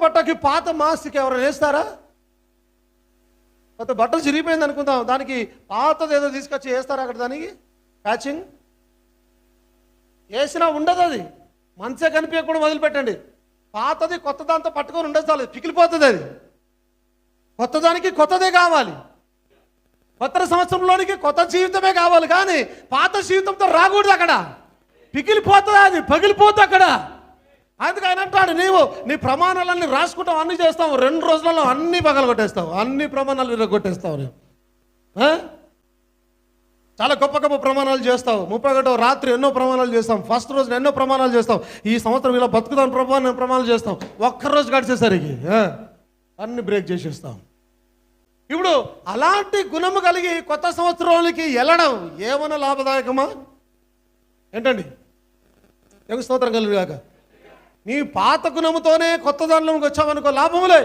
బట్టకి పాత మాస్క్ ఎవరైనా వేస్తారా? కొత్త బట్టలు చిరిగిపోయింది అనుకుందాం, దానికి పాతది ఏదో తీసుకొచ్చి వేస్తారా అక్కడ? దానికి ప్యాచింగ్ వేసినా ఉండదు, అది మంచిగా కనిపించకుండా వదిలిపెట్టండి. పాతది కొత్త దాంతో పట్టుకొని ఉండదు, చాలు పిగిలిపోతుంది. అది కొత్తదానికి కొత్తదే కావాలి. కొత్త సంవత్సరంలోనికి కొత్త జీవితమే కావాలి, కానీ పాత జీవితంతో రాకూడదు. అక్కడ పిగిలిపోతుంది, అది పగిలిపోతుంది అక్కడ. అందుకు ఆయన అంటాడు, నీవు నీ ప్రమాణాలన్నీ రాసుకుంటావు, అన్నీ చేస్తావు, 2 రోజులలో అన్నీ పగలు కొట్టేస్తావు, అన్ని ప్రమాణాలు కొట్టేస్తావు. నువ్వు చాలా గొప్ప గొప్ప ప్రమాణాలు చేస్తావు. 31వ రాత్రి ఎన్నో ప్రమాణాలు చేస్తాం, ఫస్ట్ రోజున ఎన్నో ప్రమాణాలు చేస్తాం, ఈ సంవత్సరం ఇలా బతుకుదాం ప్రమాణాలు చేస్తాం. ఒక్కరోజు గడిచేసరికి అన్ని బ్రేక్ చేసేస్తాం. ఇప్పుడు అలాంటి గుణము కలిగి కొత్త సంవత్సరానికి వెళ్ళడం ఏమైనా లాభదాయకమా? ఏంటండి? స్తోత్రం కలుగుగాక. నీ పాత గుణముతోనే కొత్త దానిలోకి వచ్చామనుకో, లాభములే.